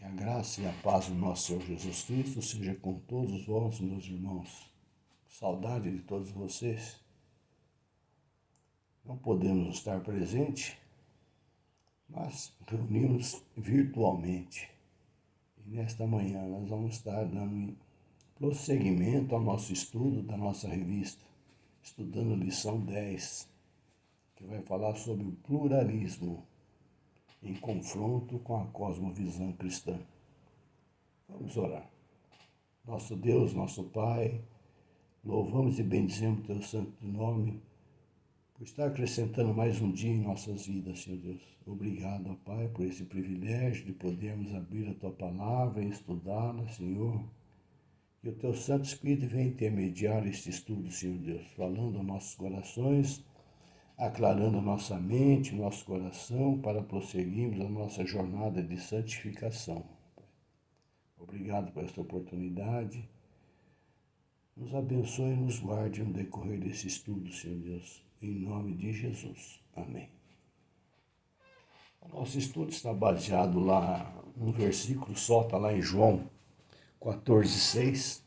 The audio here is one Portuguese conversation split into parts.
Que a graça e a paz do nosso Senhor Jesus Cristo seja com todos vós, meus irmãos. Saudade de todos vocês. Não podemos estar presentes, mas reunimos virtualmente. E nesta manhã nós vamos estar dando prosseguimento ao nosso estudo da nossa revista, estudando a lição 10, que vai falar sobre o pluralismo em confronto com a cosmovisão cristã. Vamos orar. Nosso Deus, nosso Pai, louvamos e bendizemos Teu santo nome por estar acrescentando mais um dia em nossas vidas, Senhor Deus. Obrigado, ó Pai, por esse privilégio de podermos abrir a Tua palavra e estudá-la, Senhor. Que o Teu Santo Espírito venha intermediar este estudo, Senhor Deus, falando aos nossos corações, aclarando a nossa mente, nosso coração, para prosseguirmos a nossa jornada de santificação. Obrigado por esta oportunidade. Nos abençoe e nos guarde no decorrer desse estudo, Senhor Deus, em nome de Jesus. Amém. O nosso estudo está baseado lá num versículo só, está lá em João 14:6.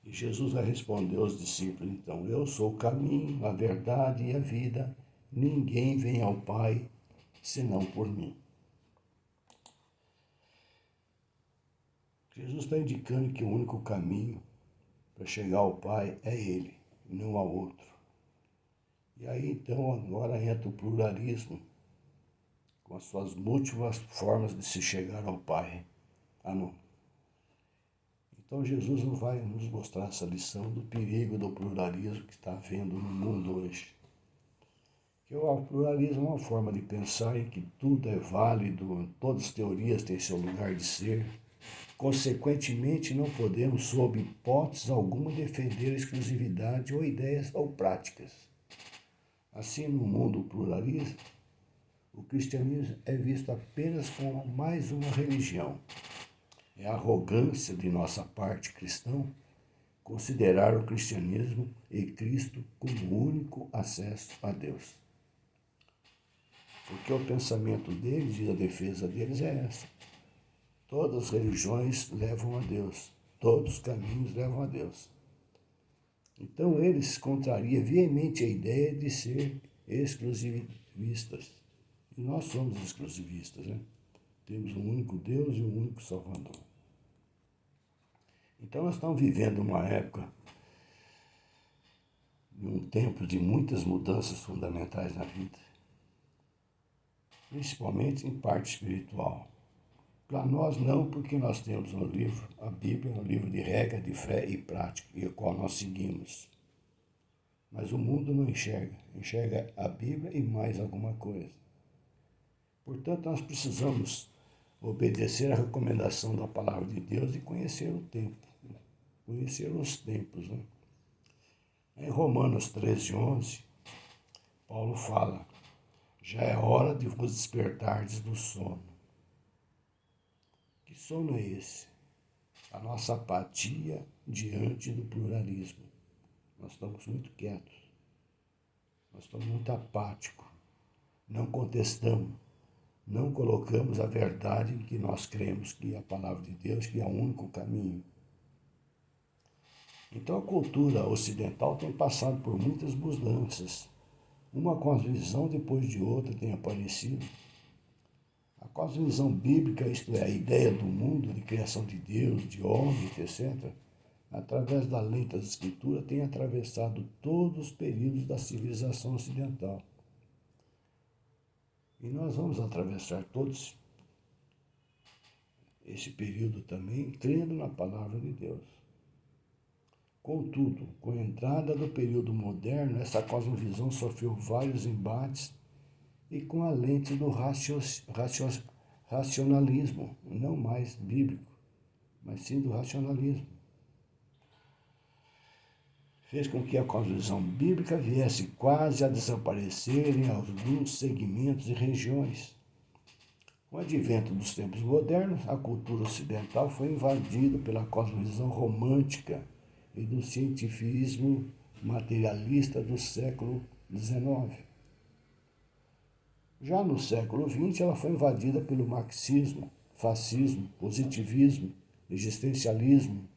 E Jesus vai responder aos discípulos, então: eu sou o caminho, a verdade e a vida. Ninguém vem ao Pai senão por mim. Jesus está indicando que o único caminho para chegar ao Pai é Ele, não há outro. E aí, então, agora entra o pluralismo, com as suas múltiplas formas de se chegar ao Pai. Então, Jesus não vai nos mostrar essa lição do perigo do pluralismo que está havendo no mundo hoje. Que o pluralismo é uma forma de pensar em que tudo é válido, todas as teorias têm seu lugar de ser. Consequentemente, não podemos, sob hipótese alguma, defender a exclusividade ou ideias ou práticas. Assim, no mundo pluralista, o cristianismo é visto apenas como mais uma religião. É arrogância de nossa parte cristã considerar o cristianismo e Cristo como o único acesso a Deus. Porque o pensamento deles e a defesa deles é essa. Todas as religiões levam a Deus, todos os caminhos levam a Deus. Então eles contrariam veemente a ideia de ser exclusivistas. E nós somos exclusivistas, né? Temos um único Deus e um único Salvador. Então nós estamos vivendo uma época, um tempo de muitas mudanças fundamentais na vida, principalmente em parte espiritual. Para nós não, porque nós temos um livro, a Bíblia, um livro de regra, de fé e prática, e o qual nós seguimos. Mas o mundo não enxerga a Bíblia e mais alguma coisa. Portanto, nós precisamos obedecer à recomendação da palavra de Deus e conhecer o tempo, conhecer os tempos. Né? Em Romanos 13:11, Paulo fala: já é hora de vos despertardes do sono. Que sono é esse? A nossa apatia diante do pluralismo. Nós estamos muito quietos, nós estamos muito apáticos, não contestamos, não colocamos a verdade em que nós cremos, que é a palavra de Deus, que é o único caminho. Então a cultura ocidental tem passado por muitas mudanças, uma cosmovisão depois de outra tem aparecido. A cosmovisão bíblica, isto é, a ideia do mundo, de criação de Deus, de homem, etc., através da lente das Escrituras, tem atravessado todos os períodos da civilização ocidental. E nós vamos atravessar todos esse período também, crendo na palavra de Deus. Contudo, com a entrada do período moderno, essa cosmovisão sofreu vários embates e com a lente do racionalismo, não mais bíblico, mas sim do racionalismo. Fez com que a cosmovisão bíblica viesse quase a desaparecer em alguns segmentos e regiões. Com o advento dos tempos modernos, a cultura ocidental foi invadida pela cosmovisão romântica e do cientificismo materialista do século XIX. Já no século XX, ela foi invadida pelo marxismo, fascismo, positivismo, existencialismo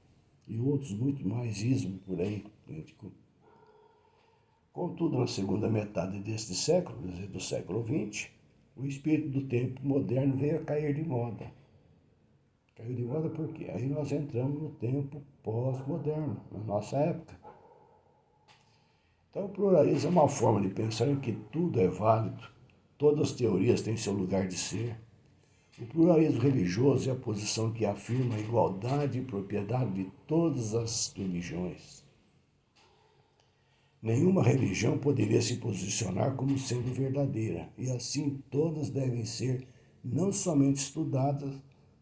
e outros muito mais ismos por aí. Contudo, na segunda metade deste século, quer dizer, do século XX, o espírito do tempo moderno veio a cair de moda. Caiu de moda por quê? Aí nós entramos no tempo pós-moderno, na nossa época. Então, o pluralismo é uma forma de pensar em que tudo é válido, todas as teorias têm seu lugar de ser. O pluralismo religioso é a posição que afirma a igualdade e propriedade de todas as religiões. Nenhuma religião poderia se posicionar como sendo verdadeira, e assim todas devem ser não somente estudadas,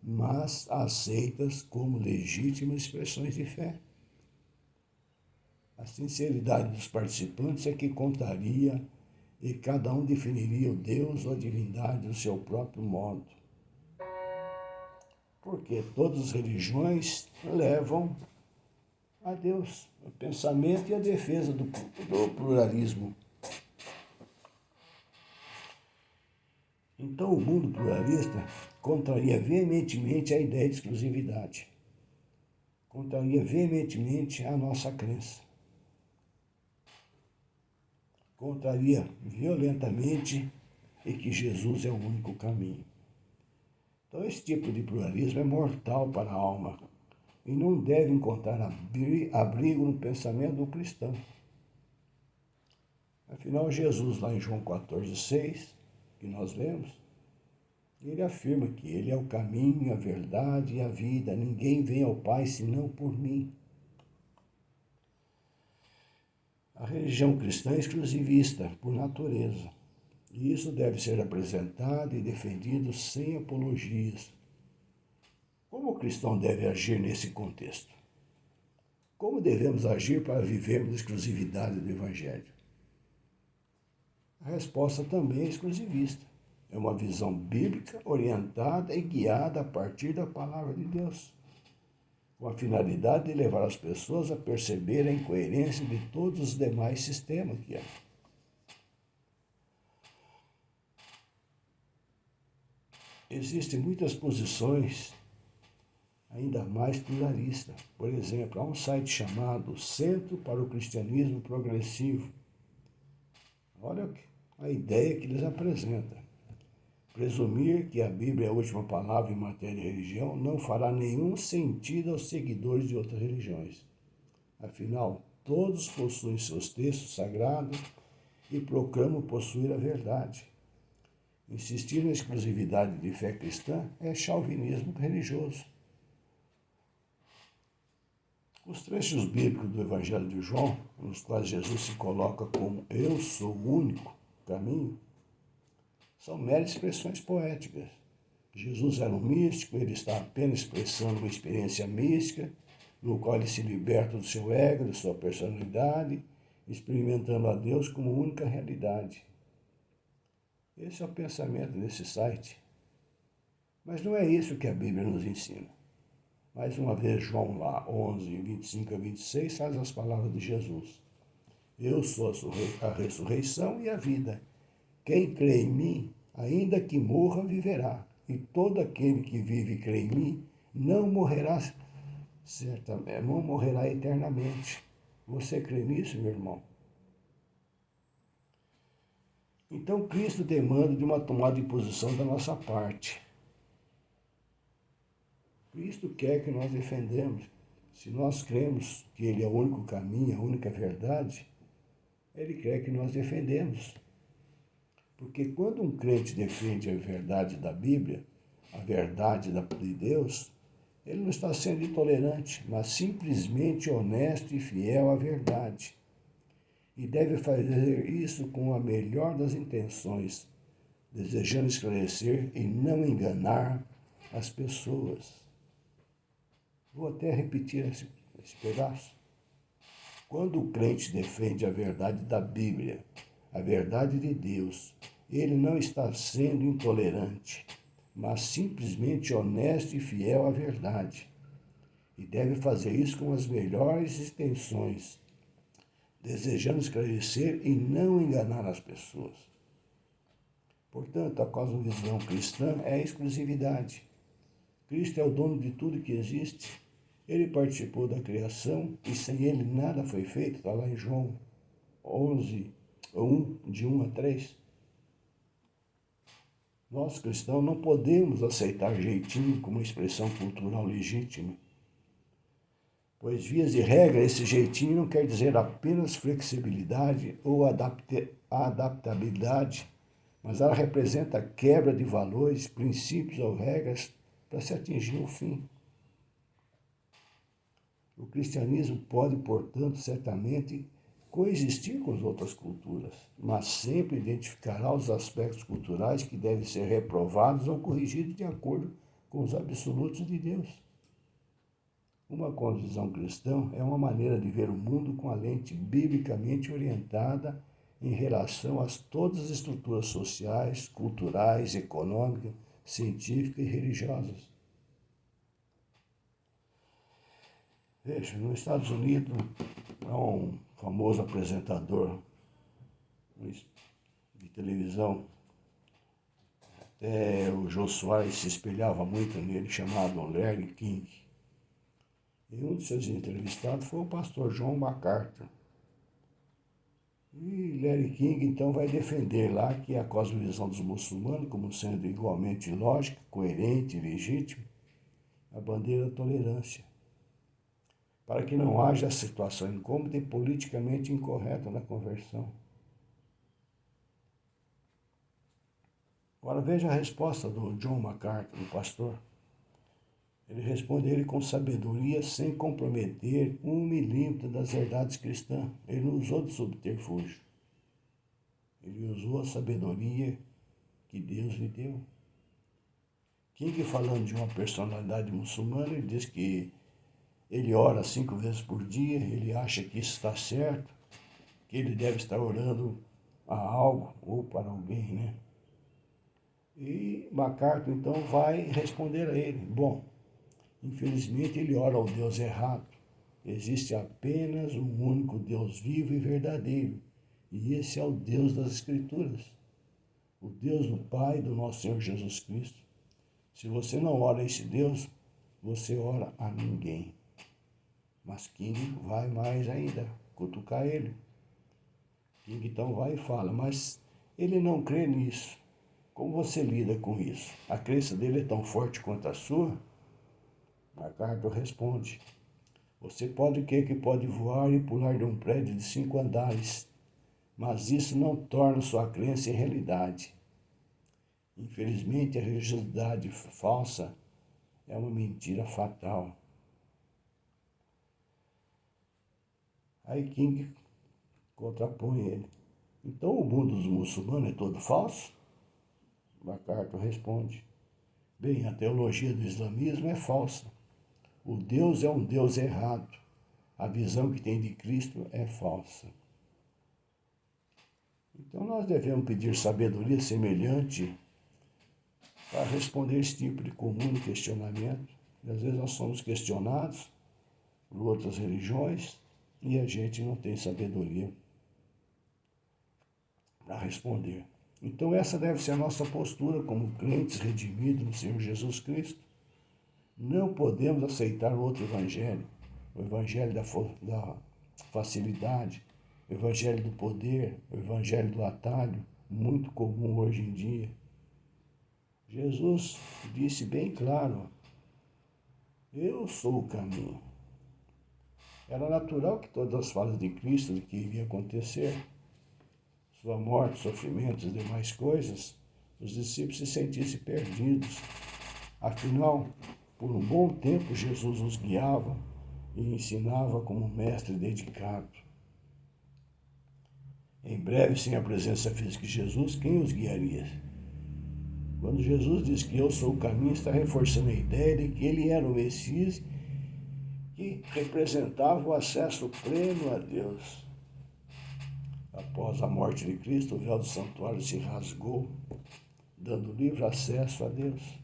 mas aceitas como legítimas expressões de fé. A sinceridade dos participantes é que contaria e cada um definiria o Deus ou a divindade do seu próprio modo. Porque todas as religiões levam a Deus, o pensamento e a defesa do pluralismo. Então, o mundo pluralista contraria veementemente a ideia de exclusividade, contraria veementemente a nossa crença, contraria violentamente e que Jesus é o único caminho. Então, esse tipo de pluralismo é mortal para a alma e não deve encontrar abrigo no pensamento do cristão. Afinal, Jesus, lá em João 14,6, que nós lemos, ele afirma que ele é o caminho, a verdade e a vida. Ninguém vem ao Pai senão por mim. A religião cristã é exclusivista, por natureza. E isso deve ser apresentado e defendido sem apologias. Como o cristão deve agir nesse contexto? Como devemos agir para vivermos a exclusividade do Evangelho? A resposta também é exclusivista. É uma visão bíblica orientada e guiada a partir da palavra de Deus, com a finalidade de levar as pessoas a perceber a incoerência de todos os demais sistemas que há. Existem muitas posições ainda mais pluralistas. Por exemplo, há um site chamado Centro para o Cristianismo Progressivo. Olha a ideia que eles apresentam. Presumir que a Bíblia é a última palavra em matéria de religião não fará nenhum sentido aos seguidores de outras religiões. Afinal, todos possuem seus textos sagrados e proclamam possuir a verdade. Insistir na exclusividade de fé cristã é chauvinismo religioso. Os trechos bíblicos do Evangelho de João, nos quais Jesus se coloca como eu sou o único caminho, são meras expressões poéticas. Jesus era um místico, ele está apenas expressando uma experiência mística, no qual ele se liberta do seu ego, da sua personalidade, experimentando a Deus como única realidade. Esse é o pensamento desse site. Mas não é isso que a Bíblia nos ensina. Mais uma vez, João lá, 11, 25 a 26, faz as palavras de Jesus. Eu sou a ressurreição e a vida. Quem crê em mim, ainda que morra, viverá. E todo aquele que vive e crê em mim, não morrerá certamente, não morrerá eternamente. Você crê nisso, meu irmão? Então, Cristo demanda de uma tomada de posição da nossa parte. Cristo quer que nós defendamos. Se nós cremos que Ele é o único caminho, a única verdade, Ele quer que nós defendemos. Porque quando um crente defende a verdade da Bíblia, a verdade de Deus, ele não está sendo intolerante, mas simplesmente honesto e fiel à verdade. E deve fazer isso com a melhor das intenções, desejando esclarecer e não enganar as pessoas. Vou até repetir esse pedaço. Quando o crente defende a verdade da Bíblia, a verdade de Deus, ele não está sendo intolerante, mas simplesmente honesto e fiel à verdade. E deve fazer isso com as melhores intenções, desejando esclarecer e não enganar as pessoas. Portanto, a cosmovisão cristã é a exclusividade. Cristo é o dono de tudo que existe. Ele participou da criação e sem ele nada foi feito. Está lá em João 11, 1, de 1 a 3. Nós cristãos não podemos aceitar jeitinho como expressão cultural legítima, pois, vias de regra, esse jeitinho não quer dizer apenas flexibilidade ou adaptabilidade, mas ela representa a quebra de valores, princípios ou regras para se atingir um fim. O cristianismo pode, portanto, certamente coexistir com as outras culturas, mas sempre identificará os aspectos culturais que devem ser reprovados ou corrigidos de acordo com os absolutos de Deus. Uma cosmovisão cristã é uma maneira de ver o mundo com a lente biblicamente orientada em relação a todas as estruturas sociais, culturais, econômicas, científicas e religiosas. Veja, nos Estados Unidos há um famoso apresentador de televisão, até o Jô Soares se espelhava muito nele, chamado Larry King. E um de seus entrevistados foi o pastor John MacArthur. E Larry King então vai defender lá que a cosmovisão dos muçulmanos, como sendo igualmente lógica, coerente e legítima, a bandeira da tolerância, para que não haja situação incômoda e politicamente incorreta na conversão. Agora veja a resposta do John MacArthur, o pastor. Ele responde ele com sabedoria, sem comprometer 1 milímetro das verdades cristãs. Ele não usou de subterfúgio. Ele usou a sabedoria que Deus lhe deu. King, falando de uma personalidade muçulmana, ele diz que ele ora 5 vezes por dia, ele acha que isso está certo, que ele deve estar orando a algo ou para alguém, né? E MacArthur então vai responder a ele: bom, infelizmente ele ora ao Deus errado. Existe apenas um único Deus vivo e verdadeiro, e esse é o Deus das Escrituras, o Deus do Pai do nosso Senhor Jesus Cristo. Se você não ora a esse Deus, você ora a ninguém. Mas King vai mais ainda, cutucar ele. King então vai e fala: mas ele não crê nisso. Como você lida com isso? A crença dele é tão forte quanto a sua? MacArthur responde: você pode crer que pode voar e pular de um prédio de 5 andares, mas isso não torna sua crença em realidade. Infelizmente, a religiosidade falsa é uma mentira fatal. Aí King contrapõe ele: então o mundo dos muçulmanos é todo falso? MacArthur responde: bem, a teologia do islamismo é falsa. O Deus é um Deus errado. A visão que tem de Cristo é falsa. Então nós devemos pedir sabedoria semelhante para responder esse tipo de comum questionamento. E às vezes nós somos questionados por outras religiões e a gente não tem sabedoria para responder. Então essa deve ser a nossa postura como crentes redimidos no Senhor Jesus Cristo. Não podemos aceitar outro evangelho, o evangelho da facilidade, o evangelho do poder, o evangelho do atalho, muito comum hoje em dia. Jesus disse bem claro: eu sou o caminho. Era natural que todas as falas de Cristo, de que iria acontecer, sua morte, sofrimento e demais coisas, os discípulos se sentissem perdidos. Afinal, por um bom tempo, Jesus os guiava e ensinava como um mestre dedicado. Em breve, sem a presença física de Jesus, quem os guiaria? Quando Jesus diz que eu sou o caminho, está reforçando a ideia de que ele era o Messias que representava o acesso pleno a Deus. Após a morte de Cristo, o véu do santuário se rasgou, dando livre acesso a Deus.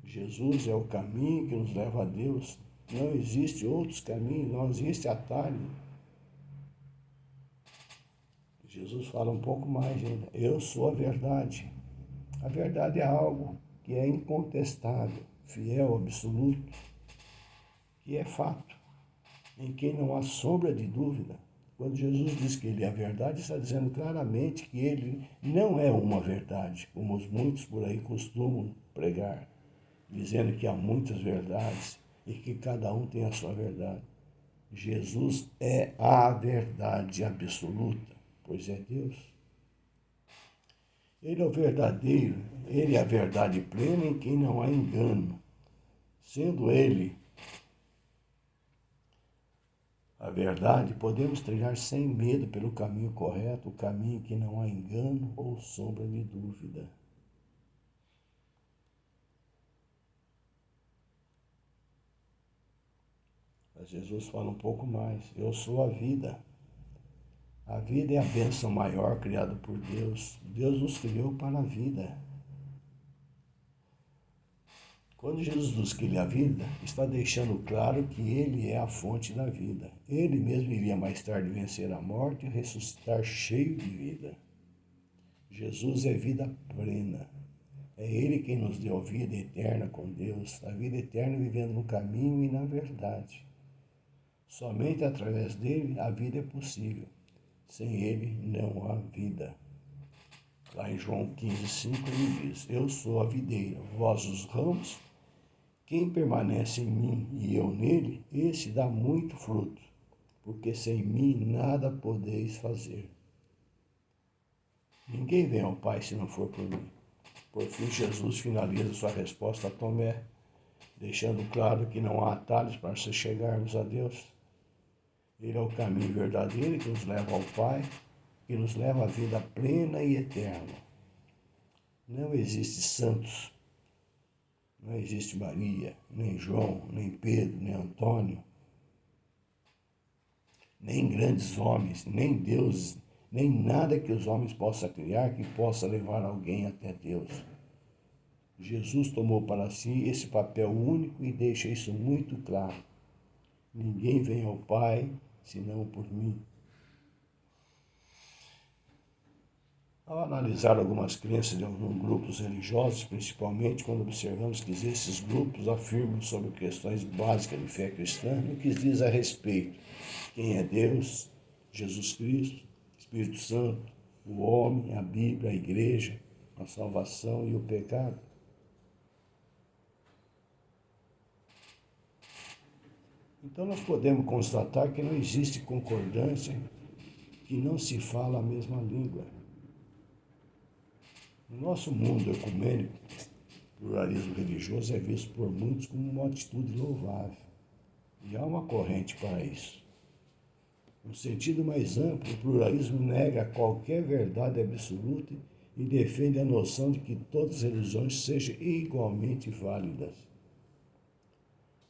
Jesus é o caminho que nos leva a Deus. Não existe outros caminhos, não existe atalho. Jesus fala um pouco mais ainda: eu sou a verdade. A verdade é algo que é incontestável, fiel, absoluto, que é fato, em quem não há sombra de dúvida. Quando Jesus diz que ele é a verdade, está dizendo claramente que ele não é uma verdade, como os muitos por aí costumam pregar, dizendo que há muitas verdades e que cada um tem a sua verdade. Jesus é a verdade absoluta, pois é Deus. Ele é o verdadeiro, ele é a verdade plena em quem não há engano. Sendo ele a verdade, podemos trilhar sem medo pelo caminho correto, o caminho em que não há engano ou sombra de dúvida. Mas Jesus fala um pouco mais: eu sou a vida. A vida é a bênção maior criada por Deus. Deus nos criou para a vida. Quando Jesus diz que ele é a vida, está deixando claro que ele é a fonte da vida. Ele mesmo iria mais tarde vencer a morte e ressuscitar cheio de vida. Jesus é vida plena. É ele quem nos deu a vida eterna com Deus, a vida eterna vivendo no caminho e na verdade. Somente através dele a vida é possível. Sem ele não há vida. Lá em João 15,5 ele diz: eu sou a videira, vós os ramos. Quem permanece em mim e eu nele, esse dá muito fruto, porque sem mim nada podeis fazer. Ninguém vem ao Pai se não for por mim. Por fim, Jesus finaliza sua resposta a Tomé, deixando claro que não há atalhos para se chegarmos a Deus. Ele é o caminho verdadeiro que nos leva ao Pai, que nos leva à vida plena e eterna. Não existe santos, não existe Maria, nem João, nem Pedro, nem Antônio, nem grandes homens, nem deuses, nem nada que os homens possam criar que possa levar alguém até Deus. Jesus tomou para si esse papel único e deixa isso muito claro. Ninguém vem ao Pai senão por mim. Ao analisar algumas crenças de alguns grupos religiosos, principalmente quando observamos que esses grupos afirmam sobre questões básicas de fé cristã, no que diz a respeito: quem é Deus, Jesus Cristo, Espírito Santo, o homem, a Bíblia, a igreja, a salvação e o pecado. Então nós podemos constatar que não existe concordância, que não se fala a mesma língua. No nosso mundo ecumênico, o pluralismo religioso é visto por muitos como uma atitude louvável. E há uma corrente para isso. No sentido mais amplo, o pluralismo nega qualquer verdade absoluta e defende a noção de que todas as religiões sejam igualmente válidas.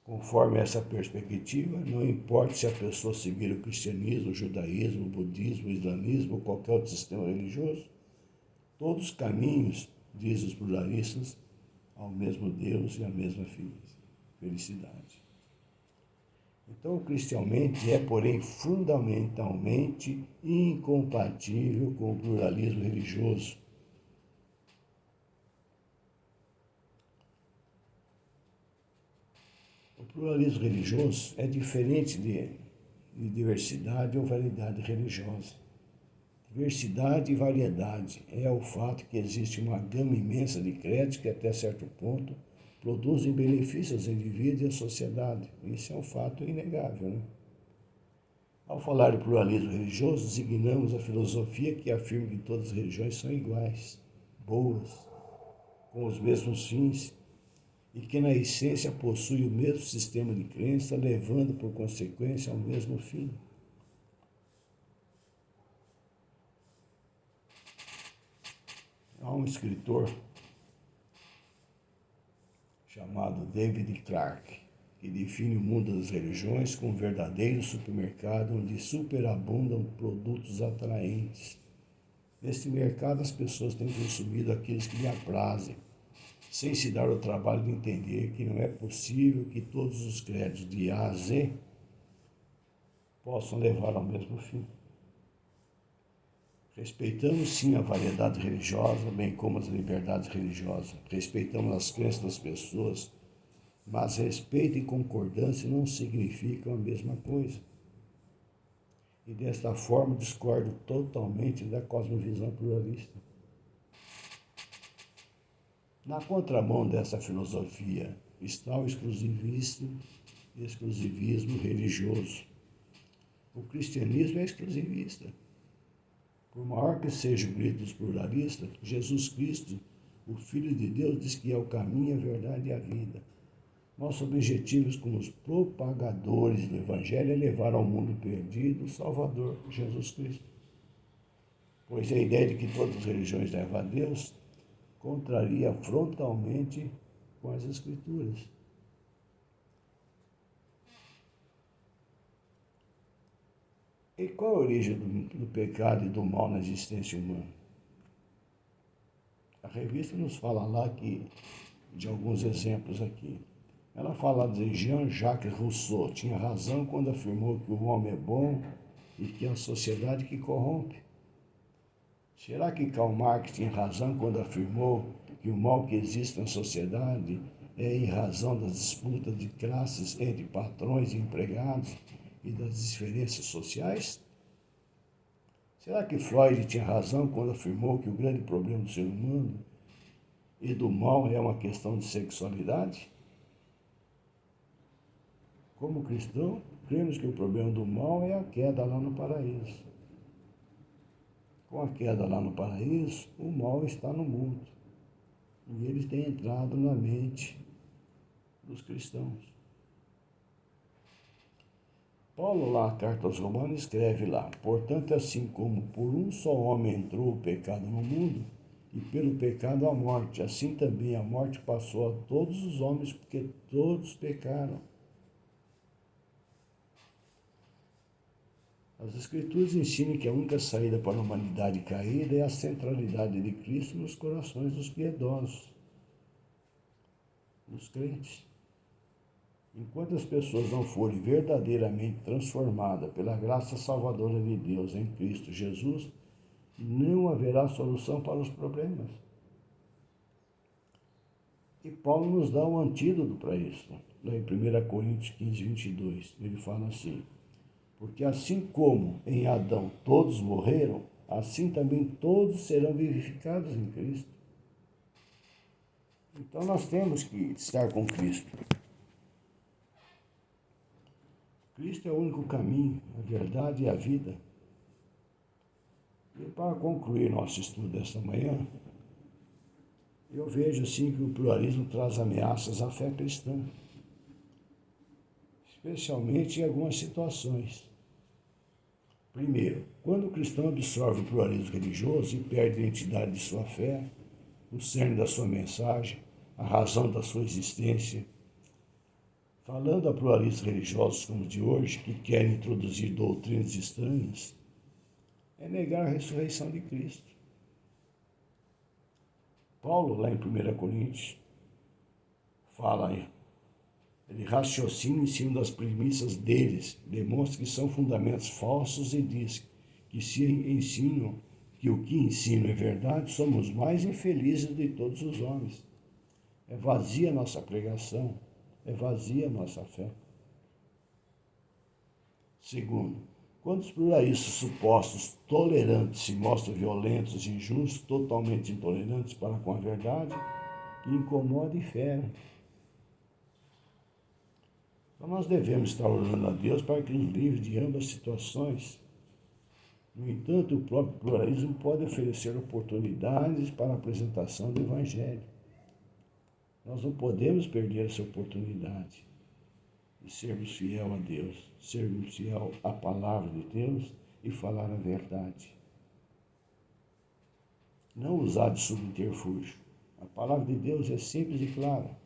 Conforme essa perspectiva, não importa se a pessoa seguir o cristianismo, o judaísmo, o budismo, o islamismo ou qualquer outro sistema religioso, todos os caminhos, dizem os pluralistas, ao mesmo Deus e à mesma felicidade. Então, cristianamente é, porém, fundamentalmente incompatível com o pluralismo religioso. O pluralismo religioso é diferente de diversidade ou variedade religiosa. Diversidade e variedade é o fato que existe uma gama imensa de créditos que, até certo ponto, produzem benefícios aos indivíduos e à sociedade. Isso é um fato inegável, né? Ao falar de pluralismo religioso, designamos a filosofia que afirma que todas as religiões são iguais, boas, com os mesmos fins, e que na essência possui o mesmo sistema de crença, levando por consequência ao mesmo fim. Há um escritor chamado David Clarke, que define o mundo das religiões como um verdadeiro supermercado onde superabundam produtos atraentes. Neste mercado, as pessoas têm consumido aqueles que lhe aprazem, sem se dar o trabalho de entender que não é possível que todos os créditos de A a Z possam levar ao mesmo fim. Respeitamos sim a variedade religiosa, bem como as liberdades religiosas. Respeitamos as crenças das pessoas, Mas respeito e concordância não significam a mesma coisa. E desta forma discordo totalmente da cosmovisão pluralista. Na contramão dessa filosofia está o exclusivismo religioso. O cristianismo é exclusivista. Por maior que seja o grito dos pluralistas, Jesus Cristo, o Filho de Deus, diz que é o caminho, a verdade e a vida. Nosso objetivo como os propagadores do Evangelho é levar ao mundo perdido o Salvador, Jesus Cristo. Pois a ideia de que todas as religiões levam a Deus contraria frontalmente com as Escrituras. E qual a origem do pecado e do mal na existência humana? A revista nos fala lá de alguns exemplos aqui. Ela fala de Jean-Jacques Rousseau, tinha razão quando afirmou que o homem é bom e que é a sociedade que corrompe. Será que Karl Marx tinha razão quando afirmou que o mal que existe na sociedade é em razão das disputas de classes entre patrões e empregados e das diferenças sociais? Será que Freud tinha razão quando afirmou que o grande problema do ser humano e do mal é uma questão de sexualidade? Como cristão, cremos que o problema do mal é a queda lá no paraíso. Com a queda lá no paraíso, o mal está no mundo. E ele tem entrado na mente dos cristãos. Paulo, lá na carta aos Romanos, escreve lá: portanto, assim como por um só homem entrou o pecado no mundo, e pelo pecado a morte, assim também a morte passou a todos os homens, porque todos pecaram. As Escrituras ensinam que a única saída para a humanidade caída é a centralidade de Cristo nos corações dos piedosos, dos crentes. Enquanto as pessoas não forem verdadeiramente transformadas pela graça salvadora de Deus em Cristo Jesus, não haverá solução para os problemas. E Paulo nos dá um antídoto para isso. Lá em 1 Coríntios 15, 22, ele fala assim: porque assim como em Adão todos morreram, assim também todos serão vivificados em Cristo. Então nós temos que estar com Cristo. Cristo é o único caminho, a verdade e a vida. E para concluir nosso estudo desta manhã, eu vejo assim que o pluralismo traz ameaças à fé cristã, especialmente em algumas situações. Primeiro, quando o cristão absorve o pluralismo religioso e perde a identidade de sua fé, o cerne da sua mensagem, a razão da sua existência, falando a pluralistas religiosos como os de hoje, que querem introduzir doutrinas estranhas, é negar a ressurreição de Cristo. Paulo, lá em 1 Coríntios, fala, ele raciocina em cima das premissas deles, demonstra que são fundamentos falsos e diz que se ensinam que o que ensinam é verdade, somos mais infelizes de todos os homens. É vazia a nossa pregação, é vazia a nossa fé. Segundo, quando os pluralistas supostos tolerantes se mostram violentos, injustos, totalmente intolerantes para com a verdade, que incomoda e fere. Então nós devemos estar orando a Deus para que nos livre de ambas situações. No entanto, o próprio pluralismo pode oferecer oportunidades para a apresentação do Evangelho. Nós não podemos perder essa oportunidade de sermos fiel a Deus, sermos fiel à palavra de Deus e falar a verdade. Não usar de subterfúgio. A palavra de Deus é simples e clara.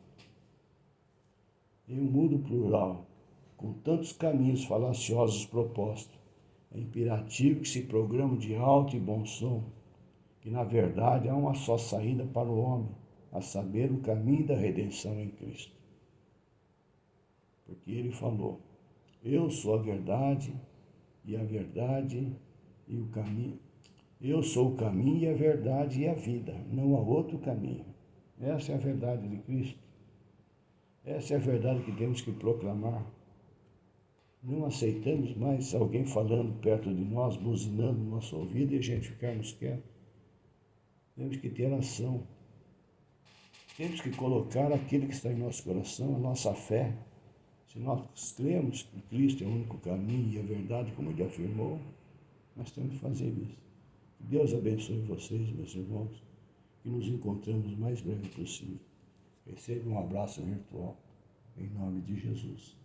Em um mundo plural, com tantos caminhos falaciosos propostos, é imperativo que se programe de alto e bom som, que na verdade há uma só saída para o homem, a saber, o caminho da redenção em Cristo. Porque ele falou: eu sou a verdade e o caminho. Eu sou o caminho e a verdade e a vida, não há outro caminho. Essa é a verdade de Cristo. Essa é a verdade que temos que proclamar. Não aceitamos mais alguém falando perto de nós, buzinando no nosso ouvido e a gente ficarmos quietos. Temos que ter ação. Temos que colocar aquilo que está em nosso coração, a nossa fé. Se nós cremos que Cristo é o único caminho e a verdade, como ele afirmou, nós temos que fazer isso. Que Deus abençoe vocês, meus irmãos, que nos encontremos o mais breve possível. Receba um abraço virtual, em nome de Jesus.